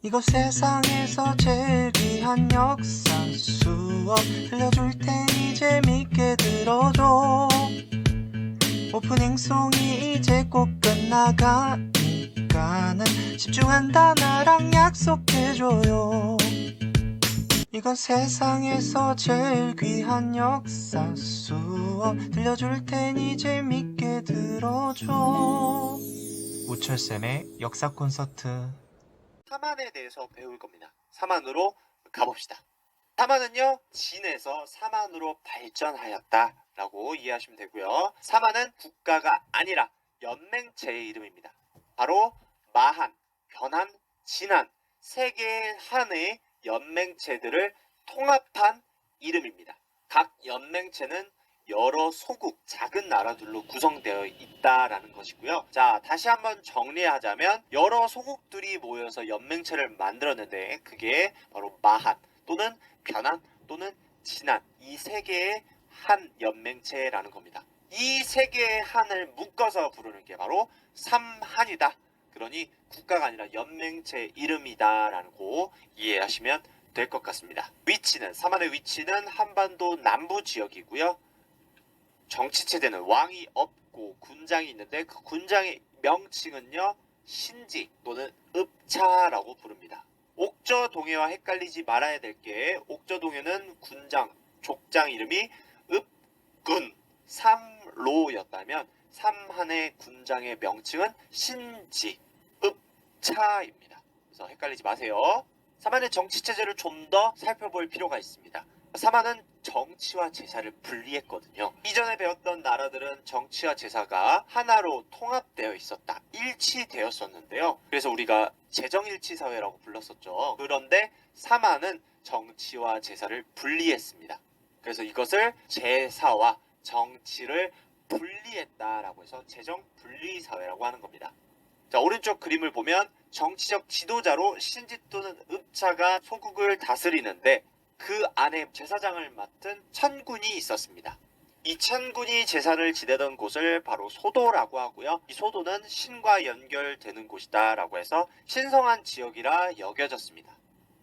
이거 세상에서 제일 귀한 역사 수업 들려줄 테니 재밌게 들어줘. 오프닝송이 이제 꼭 끝나가니까는 집중한다 나랑 약속해줘요. 이건 세상에서 제일 귀한 역사 수업 들려줄 테니 재밌게 들어줘. 우철쌤의 역사 콘서트. 사만에 대해서 배울 겁니다. 사만으로 가봅시다. 사만은요, 진에서 사만으로 발전하였다라고 이해하시면 되고요. 사만은 국가가 아니라 연맹체의 이름입니다. 바로 마한, 변한, 진한 세 개의 한의 연맹체들을 통합한 이름입니다. 각 연맹체는 여러 소국, 작은 나라들로 구성되어 있다라는 것이고요. 자, 다시 한번 정리하자면 여러 소국들이 모여서 연맹체를 만들었는데 그게 바로 마한 또는 변한 또는 진한 이 세 개의 한 연맹체라는 겁니다. 이 세 개의 한을 묶어서 부르는 게 바로 삼한이다. 그러니 국가가 아니라 연맹체 이름이다라고 이해하시면 될 것 같습니다. 위치는 사만의 위치는 한반도 남부 지역이고요. 정치체제는 왕이 없고 군장이 있는데 그 군장의 명칭은요 신지 또는 읍차라고 부릅니다. 옥저동해와 헷갈리지 말아야 될 게 옥저동해는 군장, 족장 이름이 읍군, 삼로였다면 삼한의 군장의 명칭은 신지, 읍차입니다. 그래서 헷갈리지 마세요. 사만의 정치체제를 좀 더 살펴볼 필요가 있습니다. 사만은 정치와 제사를 분리했거든요. 이전에 배웠던 나라들은 정치와 제사가 하나로 통합되어 있었다. 일치되었었는데요. 그래서 우리가 제정일치사회라고 불렀었죠. 그런데 사만은 정치와 제사를 분리했습니다. 그래서 이것을 제사와 정치를 분리했다라고 해서 제정분리사회라고 하는 겁니다. 자, 오른쪽 그림을 보면 정치적 지도자로 신지 또는 읍차가 소국을 다스리는데 그 안에 제사장을 맡은 천군이 있었습니다. 이 천군이 제사를 지내던 곳을 바로 소도라고 하고요. 이 소도는 신과 연결되는 곳이다 라고 해서 신성한 지역이라 여겨졌습니다.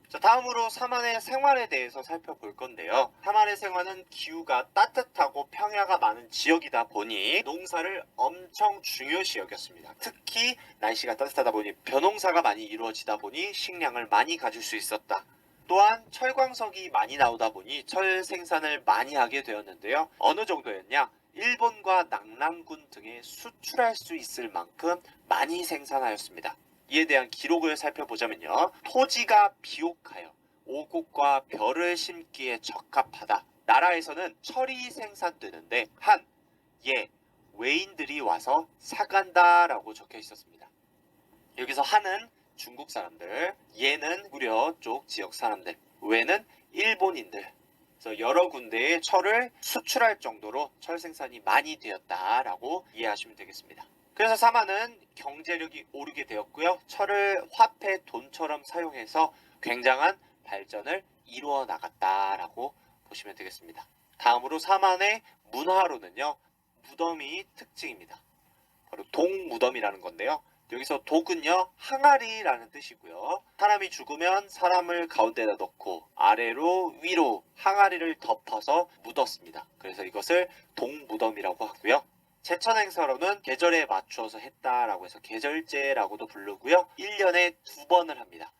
자, 다음으로 사만의 생활에 대해서 살펴볼 건데요. 사만의 생활은 기후가 따뜻하고 평야가 많은 지역이다 보니 농사를 엄청 중요시 여겼습니다. 특히 날씨가 따뜻하다 보니 벼농사가 많이 이루어지다 보니 식량을 많이 가질 수 있었다. 또한 철광석이 많이 나오다 보니 철 생산을 많이 하게 되었는데요. 어느 정도였냐? 일본과 낙랑군 등에 수출할 수 있을 만큼 많이 생산하였습니다. 이에 대한 기록을 살펴보자면요. 토지가 비옥하여 오곡과 벼를 심기에 적합하다. 나라에서는 철이 생산되는데 한, 예, 외인들이 와서 사간다라고 적혀 있었습니다. 여기서 한은 중국 사람들, 예는 무려 쪽 지역 사람들, 외는 일본인들. 그래서 여러 군데에 철을 수출할 정도로 철 생산이 많이 되었다라고 이해하시면 되겠습니다. 그래서 사만은 경제력이 오르게 되었고요. 철을 화폐 돈처럼 사용해서 굉장한 발전을 이루어 나갔다라고 보시면 되겠습니다. 다음으로 사만의 문화로는요. 무덤이 특징입니다. 바로 동무덤이라는 건데요. 여기서 독은요 항아리라는 뜻이고요. 사람이 죽으면 사람을 가운데다 넣고 아래로 위로 항아리를 덮어서 묻었습니다. 그래서 이것을 동무덤이라고 하고요. 제천 행사로는 계절에 맞추어서 했다라고 해서 계절제라고도 부르고요. 1년에 2번을 합니다.